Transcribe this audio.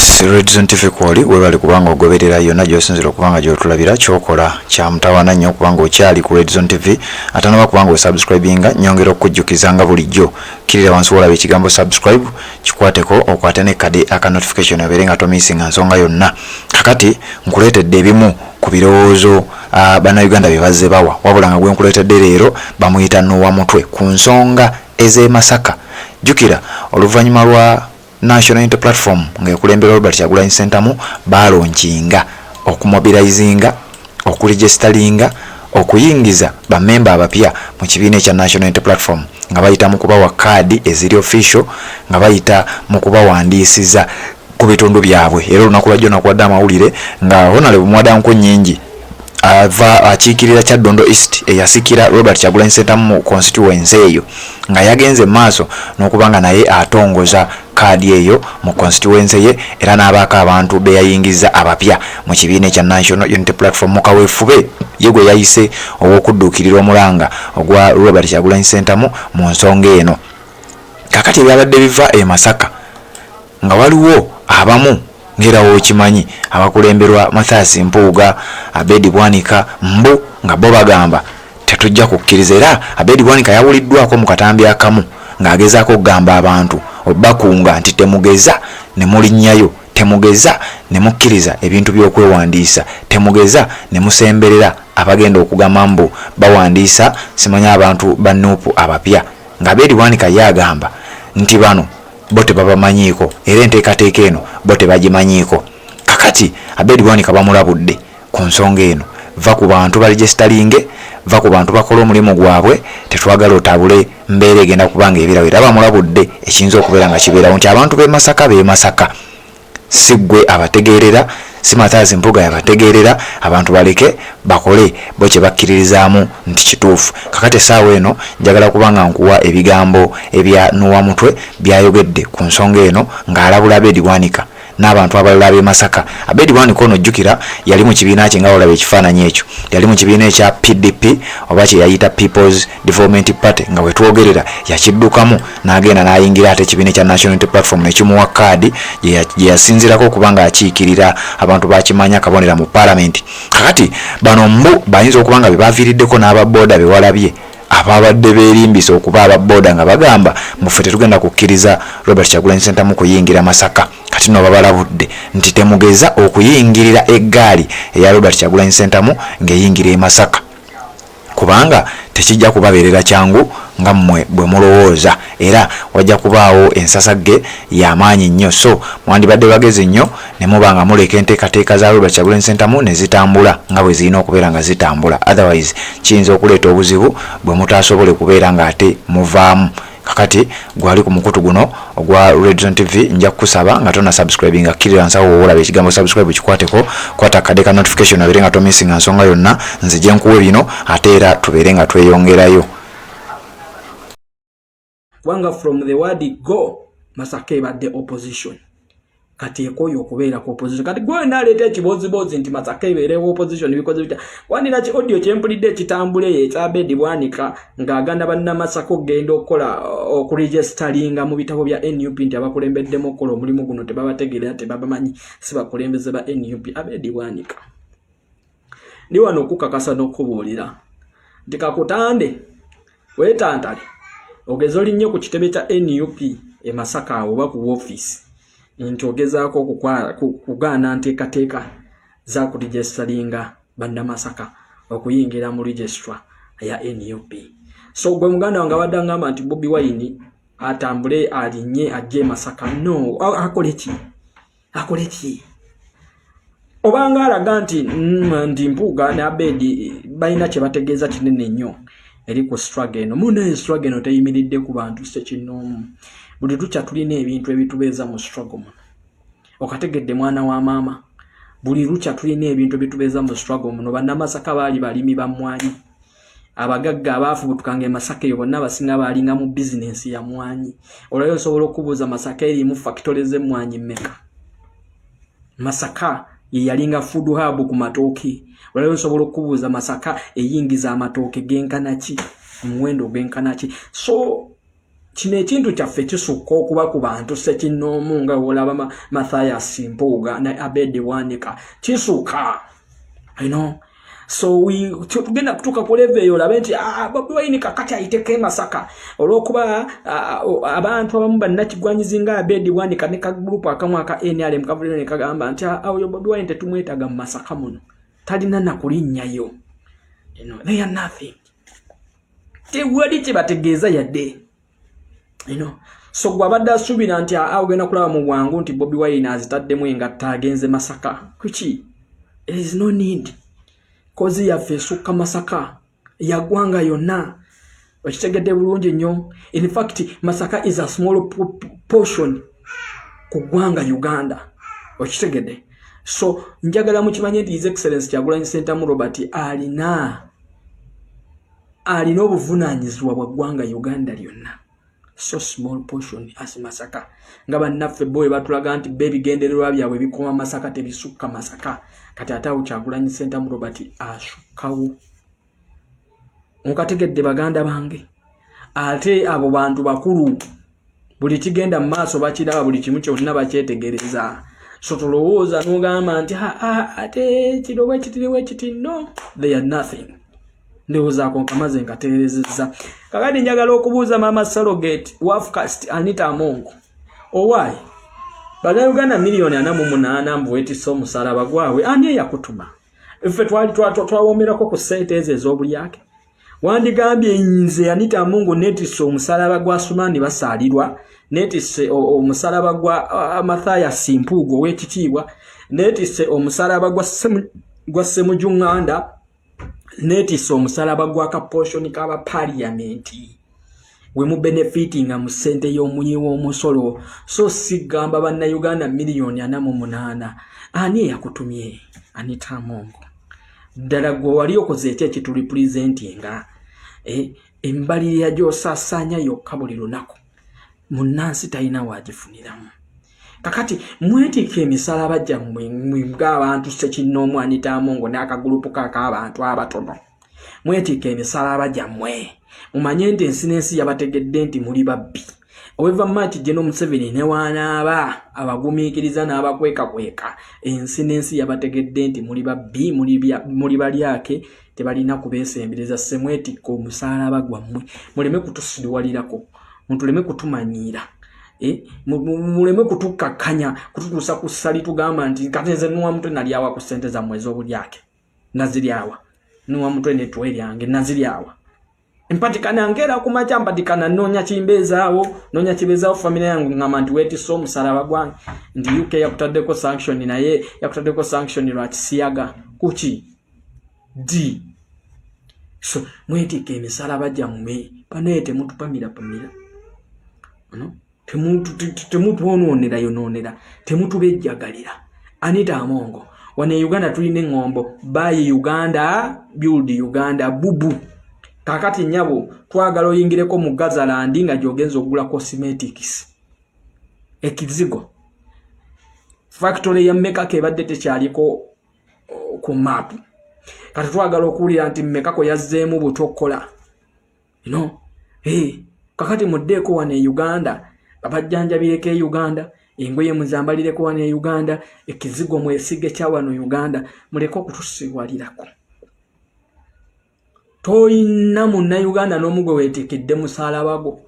Yes, Redzone TV kwoli webale kubanga ogoberera yonna gy'osinzira okubanga gy'otulabira kyokola kya mutawaana nnyo okubanga okyali ku Redzone TV ate n'oba kubanga osubscribinga nyongera okujjukiza nga bulijjo kirira wansi wolaba ekigambo subscribe kikwateko okwate ne kade aka notification obeere nga tomisinga nsonga yonna. Kakati nkuleetedde ebimu ku birowoozo bannayuganda bye bazze bawa wabula nga gwe nkuleetedde leero bamuyita Noah Mutwe ku nsonga ez'e Masaka. Jjukira oluvannyuma lwa National Unity Platform nga ekulembera Robert Kyagulanyi Ssentamu balonkinga okumobilizinga okuregisteringa okuyingiza bamemba abapya mu kibiina ekya National Unity Platform nga bayita mu kubawa kaadi eziri official nga bayita mu kubawandiisiza ku bitundu byabwe. Era olunaku lwajjo nakwadde amawulire nga Honorable Mwadanko Nnyingi akiikirira Kyaddondo East eyasikira Robert Kyagulanyi Ssentamu mu constituency eyo nga yagenze maaso n'okubanga naye atongoza kaadi eyo mu constituency ye era n'abaako abantu be yayingiza abapya mu kibiina ekya National Unity Platform mu kaweefube ye gwe yayise ow'okudduukirira omulanga ogwa Robert Kyagulanyi Ssentamu mu nsonga eno. Kakati ebyabadde biva e Masaka nga waliwo abamu ngera okimanyi abakulemberwa Mathias Mpuuga, Abedi Bwanika mbu nga bo bagamba tetujja kukkiriza. Era Abedi Bwanika yawuliddwako mu katambi akamu ng'agezaako okugamba abantu bakunga nti temugeza ne mulinnyayo, temugeza ne mukkiriza ebintu by'okwewandiisa, temugeza ne musemberera abagenda okugamba mbu bawandiisa simanya abantu ba Nuupu abapya. Nga Abedi Bwanika yagamba nti bano bo tebabamanyiiko era enteekateeka eno bo tebagimanyiiko. Kakati Abedi Bwanika bamulabudde ku nsonga eno. Va ku bantu baregisteringe, va ku bantu bakola omulimu gwabwe, tetwagala otabule mbeera egenda kubanga ebirawo. Era bamulabudde ekiyinza okubeera nga kibeerawo nti abantu b'e Masaka si ggwe abategeerera, si Mathias Mpuuga yabategeerera, abantu baleke bakole bo kye bakkiririzaamu nti kituufu. Kakati essaawa eno njagala kubanga nkuwa ebigambo ebya Noah Mutwe byayogedde ku nsonga eno ng'alabula Abedi Bwanika n'abantu abalala b'e Masaka. Abedi Bwanika ono jjukira yali mu kibiina kye nga olaba ekifaananyi ekyo, yali mu kibiina ekya PDP oba kye yayita People's Development Party nga we twogerera yakiddukamu n'agenda n'ayingira ate ekibiina ekya National Unity Platform ne kimuwa kaadi gye yasinzirako okubanga akiikirira abantu bakimanya kabonera mu Parliament. Kakati bano mbu bayinza okubanga be baviiriddeko n'ababooda be walabye ababadde beerimbisa okuba ababooda nga bagamba muffe tetugenda kukkiriza Robert Kyagulanyi Ssentamu kuyingira Masaka. Kati no babalabudde nti temugeza okuyingirira eggaali eya Robert Kyagulanyi Ssentamu ng'eyingira e Masaka kubanga tekijja kubabeerera kyangu nga mmwe bwe mulowooza, era wajja kubaawo ensasagge y'amaanyi nnyo. So mwandibadde bagezi nnyo ne muba nga muleka enteekateeka za Robert Kyagulanyi Ssentamu ne zitambula nga bwe zirina okubeera nga zitambula. Otherwise kiyinza okuleeta obuzibu bwe mutaasobole kubeera ng'ate muvaamu. Kakati gwali ku mukutu guno ogwa Redzone TV nja kusaba nga tona subscribinga kirira nsawo olaba ekigambo subscribe kikwateko kwata kade ka notification abeere nga tomisinga nsonga yonna nze gye nkuwe bino ate era tubeere nga tweyongerayo. Wanga from the word go Masaka ebadde opposition kati ekoyo okubeera ku opposition. Kati gwe naleeta ekibozibozi nti Masaka ebeerewo opposition bikoze bitya. Wanira ki audio kyempulidde ekitambule ekya Abedi Bwanika ng'aganda banna Masaka okugenda okukola okuregisteringa mu bitabo bya NUP nti abakulembeddemu okukola omulimu guno tebabategeera tebabamanyi si bakulembeze ba NUP. Abedi Bwanika ndi wano okukakasa n'okubuulira nti kakutande weetantale ogeza olinnye ku kitebe kya NUP e Masaka oba ku office nti ogezaako kugaana nteekateeka za kuregisteringa banna Masaka okuyingira mu registra ya NUP. So gwe muganda wange abadde ngamba nti Bobi Wine atambule alinnye ajje Masaka. No, akole ki? Obanga alaga nti Mpuuga ne Abedi balina kye bategeeza kinene nnyo eri ku struggle eno. Mune struggle eno teyimiridde ku bantu sekinoomu. Buli tukya tulina ebintu ebitubeeza mu struggle muno. Okategedde mwana wa maama. Buli lukya tulina ebintu ebitubeeza mu struggle muno. Banna Masaka baali balimi ba mmwanyi. Abagagga abaafubutukanga e Masaka eyo bonna abasinga baalinga mu bizinensi ya mmwanyi. Olwayo osobola okubuuza Masaka erimu factory z'emmwanyi mmeka. Masaka ye yalinga food hub ku matooke. Olwayo osobola okubuuza Masaka eyingiza amatooke genkana ki, omuwendo genkana ki. So kino ekintu kyaffe kisukka okuba ku bantu sekinnoomu nga olaba Mathias Mpuuga ne Abedi Wanika kisukka, you know. So tugenda kutuuka ku level eyo olabe nti Bobi Wine kakati ayiteko e Masaka olw'okuba abantu abamu bannakigwanyizi nga Abedi Wanika ne kagrupu akamu aka NRM kavulire ne kagamba nti oyo Bobi Wine tetumwetaga mu Masaka muno, talina na kulinnyayo, you know, they are nothing. Tewali kyebategeeza yadde, you know. So gwabadde asuubira nti ogenda kulaba mu bwangu nti Bobi Wine azitaddemu engatta agenze Masaka. Kuki? There is no need. Kozi yaffe esukka Masaka ya ggwanga yonna, okitegedde bulungi nnyo. In fact Masaka is a small portion ku ggwanga Uganda, okitegedde. So njagala mukimanye nti His Excellency Kyagulanyi Ssentamu Robert alina obuvunaanyizibwa bwa ggwanga Uganda lyonna. So small portion as Masaka. Nga bannaffe boy batulaga nti bebigendererwa byabwe bikoma Masaka tebisukka Masaka. Kati atawo Kyagulanyi Ssentamu Robert asukkawo. Nkategedde baganda bange. Ate abo bantu bakulu buli kigenda mu maaso bakiraba, buli kimu kyonna bakyetegereza. So tulowooza n'ogamba nti ate kirowe kitiriwe kiti, no, they are nothing. Ndowoozaako nkamaze nkateerezezza. Kakati njagala okubuuza Mama Surrogate Wafcast Anita Amongo. Why? Bannayuganda miliyoni 48 mbwetisa omusalaba gwabwe ani eyakutuma? Ffe twali twawomerako ku ssente ezo ez'obulyake. Wandigambye nze Anita Amongo netisse omusalaba gwa Sumani Basaalirwa, netisse omusalaba gwa Mathias Mpuuga ow'ekitiibwa, netisse omusalaba gwa Ssemujunganda, netisse omusalaba gwa kaposhoni kaba parliamenti. We mu benefitinga mu ssente y'omunyi w'omusolo. So sigamba bannayuganda miliyoni 48. Ani eyakutumye? Anita Amongo. Ddala gwe wali okoze eki ekitulipresentinga embalirira gy'osaasaanya yokka buli lunaku munnansi talina waagifuniramu. Kakati mwetiika emisalaba gyammwe ng'abantu Ssekinnoomu Anita Amongo n'akagulupu k'abantu abatono. Mwetiika emisalaba gyammwe mumanye nti ensi n'ensi yabategedde nti muli babbi. However much General Museveni ne wanaaba abagumiikiriza n'abakweka ensi n'ensi yabategedde nti muli babbi, muli balyake, tebalina kubeesembereza. Semwetikka omusalaba gwammwe, muleme kutusiduwalirako, mutuleme kutumanyiira, muleme kutukakkanya kututuusa ku ssali tugamba nti kati nze nuwa mutwe nalyawa ku ssente zammwe ez'obulyake, naziryawa. Nuwa mutwe netwe lyange naziryawa. Empatikana ngera kumacha mpatikana nonya chimbezaawo, nonya chibezaawo familia yangu ngama nti wetisa omusalaba gwange ndi UK yakutaddeko sanction naye yakutaddeko sanction lwa kisiyaga kuki di. So mwetiika emisalaba gyammwe paneete mutupamira temutwonoonera yonoonera, temutubejjagalira. Anita Amongo wane Uganda tulina engombo, buy Uganda, build Uganda, bubu. Kakati nyabo twagala oyingireko mu Gazaland nga gyogenza okugula cosmetics. Ekizigo factory ya Mekako ebadde tekyaliko ku map. Kati twagala okuwulira nti Mekako yazzeemu butokola. You know? Kakati muddeeko wane Uganda, abajjanjabireko e Uganda, engoye muzambalireko wane Uganda, ekizigo mwesige kya wano Uganda, muleko okutusiwalirako. Toyina munna Uganda n'omugwe weetekedde musalaba gwo.